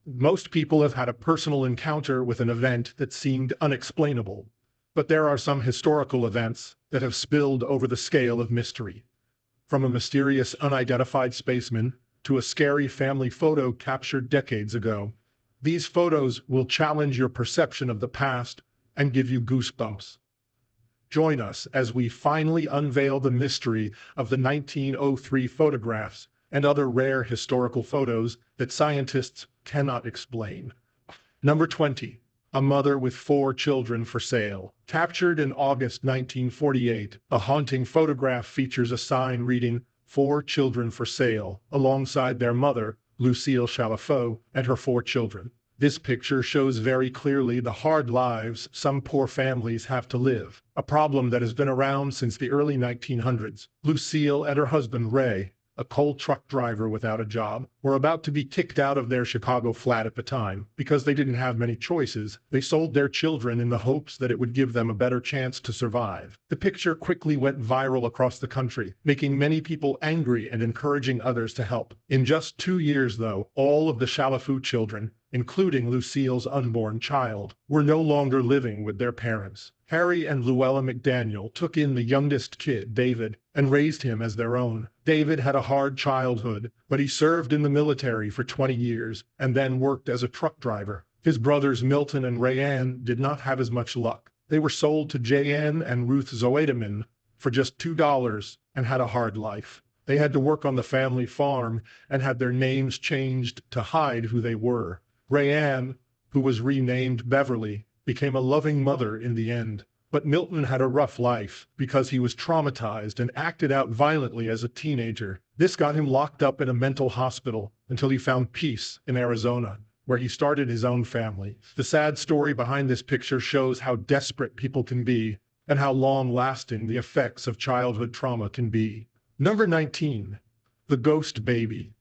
Most people have had a personal encounter with an event that seemed unexplainable, but there are some historical events that have spilled over the scale of mystery. From a mysterious unidentified spaceman to a scary family photo captured decades ago, these photos will challenge your perception of the past and give you goosebumps. Join us as we finally unveil the mystery of the 1903 photographs and other rare historical photos that scientists cannot explain. Number 20. A mother with 4 children for sale. Captured in August 1948, a haunting photograph features a sign reading, "4 children for sale," alongside their mother, Lucille Chalafaux, and her 4 children. This picture shows very clearly the hard lives some poor families have to live, a problem that has been around since the early 1900s. Lucille and her husband Ray, a coal truck driver without a job, were about to be kicked out of their Chicago flat at the time. Because they didn't have many choices, they sold their children in the hopes that it would give them a better chance to survive. The picture quickly went viral across the country, making many people angry and encouraging others to help. In just 2 years, though, all of the Chalafaux children, including Lucille's unborn child, were no longer living with their parents. Harry and Luella McDaniel took in the youngest kid, David, and raised him as their own. David had a hard childhood, but he served in the military for 20 years and then worked as a truck driver. His brothers Milton and Rayanne did not have as much luck. They were sold to Jan and Ruth Zoedeman for just $2 and had a hard life. They had to work on the family farm and had their names changed to hide who they were. Rayanne, who was renamed Beverly, became a loving mother in the end. But Milton had a rough life because he was traumatized and acted out violently as a teenager. This got him locked up in a mental hospital until he found peace in Arizona, where he started his own family. The sad story behind this picture shows how desperate people can be and how long-lasting the effects of childhood trauma can be. Number 19. The Ghost Baby.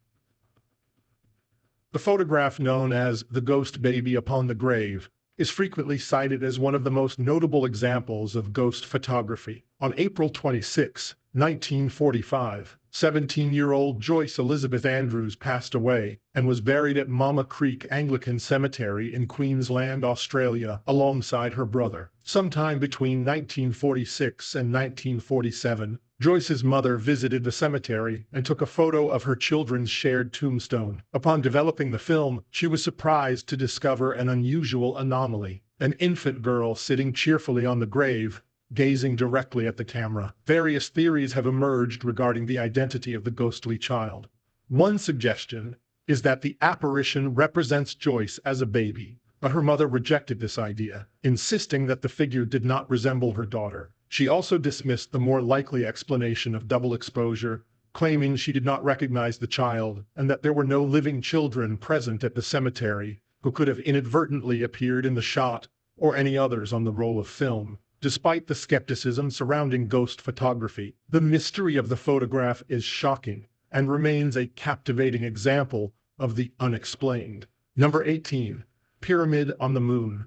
The photograph known as the Ghost Baby upon the grave is frequently cited as one of the most notable examples of ghost photography. On April 26, 1945, 17-year-old Joyce Elizabeth Andrews passed away and was buried at Mama Creek Anglican Cemetery in Queensland, Australia, alongside her brother. Sometime between 1946 and 1947, Joyce's mother visited the cemetery and took a photo of her children's shared tombstone. Upon developing the film, she was surprised to discover an unusual anomaly: an infant girl sitting cheerfully on the grave, gazing directly at the camera. Various theories have emerged regarding the identity of the ghostly child. One suggestion is that the apparition represents Joyce as a baby, but her mother rejected this idea, insisting that the figure did not resemble her daughter. She also dismissed the more likely explanation of double exposure, claiming she did not recognize the child and that there were no living children present at the cemetery who could have inadvertently appeared in the shot or any others on the roll of film. Despite the skepticism surrounding ghost photography, the mystery of the photograph is shocking and remains a captivating example of the unexplained. Number 18. Pyramid on the Moon.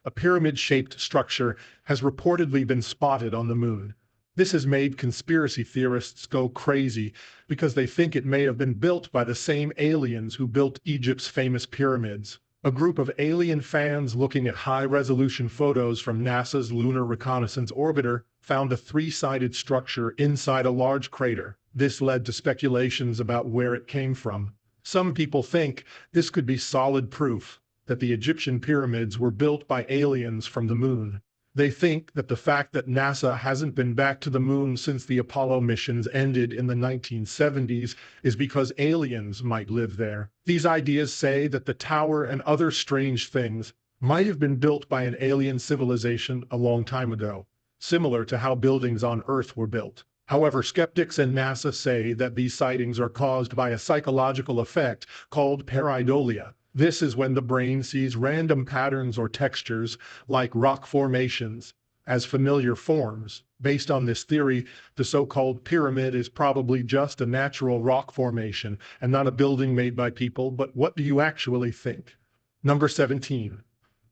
A pyramid-shaped structure has reportedly been spotted on the moon. This has made conspiracy theorists go crazy because they think it may have been built by the same aliens who built Egypt's famous pyramids. A group of alien fans looking at high-resolution photos from NASA's Lunar Reconnaissance Orbiter found a 3-sided structure inside a large crater. This led to speculations about where it came from. Some people think this could be solid proof that the Egyptian pyramids were built by aliens from the moon. They think that the fact that NASA hasn't been back to the moon since the Apollo missions ended in the 1970s is because aliens might live there. These ideas say that the tower and other strange things might have been built by an alien civilization a long time ago, similar to how buildings on Earth were built. However, skeptics and NASA say that these sightings are caused by a psychological effect called pareidolia. This is when the brain sees random patterns or textures, like rock formations, as familiar forms. Based on this theory, the so-called pyramid is probably just a natural rock formation and not a building made by people. But what do you actually think? Number 17.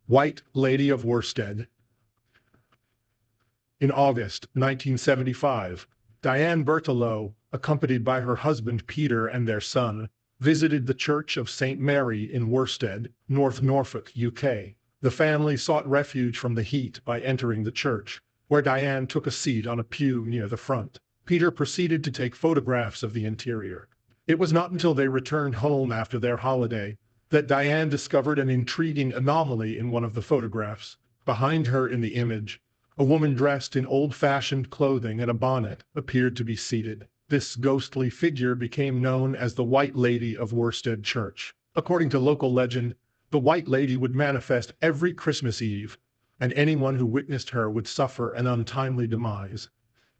White Lady of Worsted. In August 1975, Diane Berthelot, accompanied by her husband Peter and their son, visited the Church of St. Mary in Worsted, North Norfolk, UK. The family sought refuge from the heat by entering the church, where Diane took a seat on a pew near the front. Peter proceeded to take photographs of the interior. It was not until they returned home after their holiday that Diane discovered an intriguing anomaly in one of the photographs. Behind her in the image, a woman dressed in old-fashioned clothing and a bonnet appeared to be seated. This ghostly figure became known as the White Lady of Worsted Church. According to local legend, the White Lady would manifest every Christmas Eve, and anyone who witnessed her would suffer an untimely demise.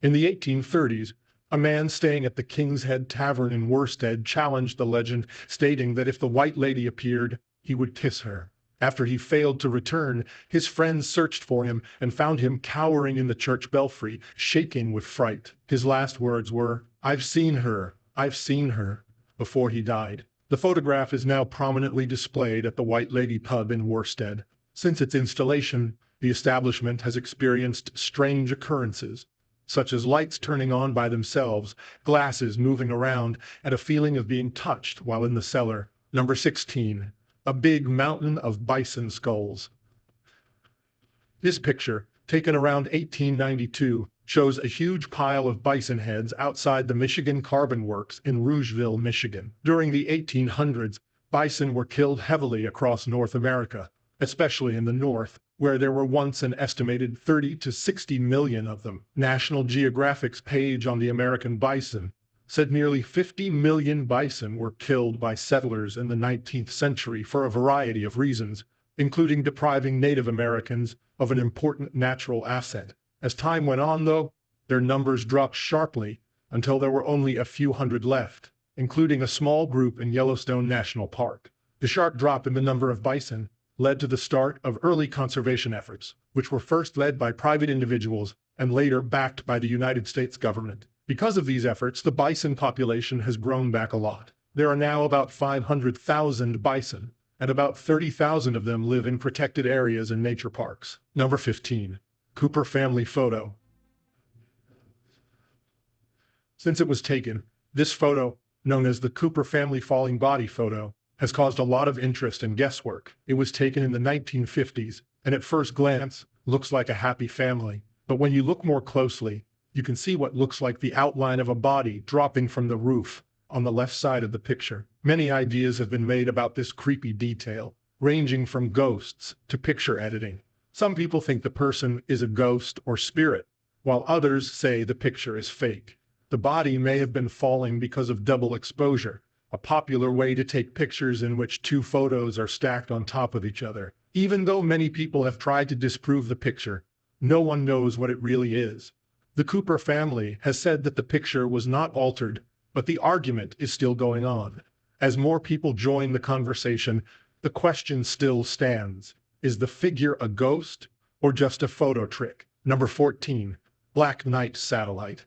In the 1830s, a man staying at the King's Head Tavern in Worsted challenged the legend, stating that if the White Lady appeared, he would kiss her. After he failed to return, his friends searched for him and found him cowering in the church belfry, shaking with fright. His last words were, "I've seen her, I've seen her," before he died. The photograph is now prominently displayed at the White Lady pub in Worsted. Since its installation, the establishment has experienced strange occurrences, such as lights turning on by themselves, glasses moving around, and a feeling of being touched while in the cellar. Number 16. A big mountain of bison skulls. This picture, taken around 1892, shows a huge pile of bison heads outside the Michigan Carbon Works in Rougeville, Michigan. During the 1800s, bison were killed heavily across North America, especially in the North, where there were once an estimated 30 to 60 million of them. National Geographic's page on the American bison said nearly 50 million bison were killed by settlers in the 19th century for a variety of reasons, including depriving Native Americans of an important natural asset. As time went on, though, their numbers dropped sharply until there were only a few hundred left, including a small group in Yellowstone National Park. The sharp drop in the number of bison led to the start of early conservation efforts, which were first led by private individuals and later backed by the United States government. Because of these efforts, the bison population has grown back a lot. There are now about 500,000 bison, and about 30,000 of them live in protected areas and nature parks. Number 15. Cooper family photo. Since it was taken, this photo, known as the Cooper family falling body photo, has caused a lot of interest and guesswork. It was taken in the 1950s, and at first glance, looks like a happy family. But when you look more closely, you can see what looks like the outline of a body dropping from the roof on the left side of the picture. Many ideas have been made about this creepy detail, ranging from ghosts to picture editing. Some people think the person is a ghost or spirit, while others say the picture is fake. The body may have been falling because of double exposure, a popular way to take pictures in which two photos are stacked on top of each other. Even though many people have tried to disprove the picture, no one knows what it really is. The Cooper family has said that the picture was not altered, but the argument is still going on. As more people join the conversation, the question still stands. Is the figure a ghost or just a photo trick? Number 14. Black Knight satellite.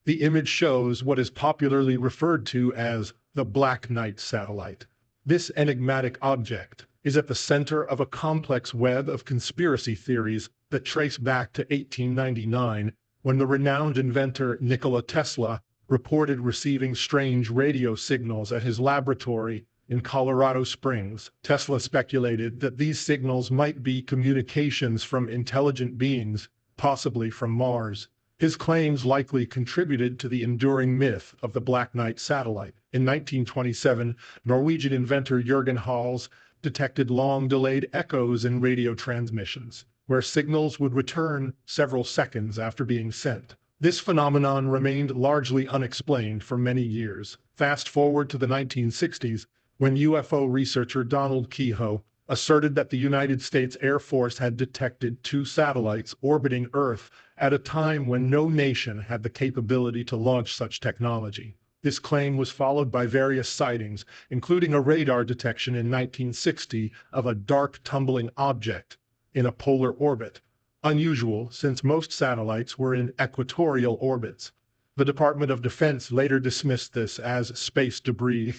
The image shows what is popularly referred to as the Black Knight satellite. This enigmatic object is at the center of a complex web of conspiracy theories that trace back to 1899, when the renowned inventor Nikola Tesla reported receiving strange radio signals at his laboratory in Colorado Springs. Tesla speculated that these signals might be communications from intelligent beings, possibly from Mars. His claims likely contributed to the enduring myth of the Black Knight satellite. In 1927, Norwegian inventor Jürgen Hals detected long-delayed echoes in radio transmissions, where signals would return several seconds after being sent. This phenomenon remained largely unexplained for many years. Fast forward to the 1960s, when UFO researcher Donald Keyhoe asserted that the United States Air Force had detected two satellites orbiting Earth at a time when no nation had the capability to launch such technology. This claim was followed by various sightings, including a radar detection in 1960 of a dark tumbling object in a polar orbit, unusual since most satellites were in equatorial orbits. The Department of Defense later dismissed this as space debris.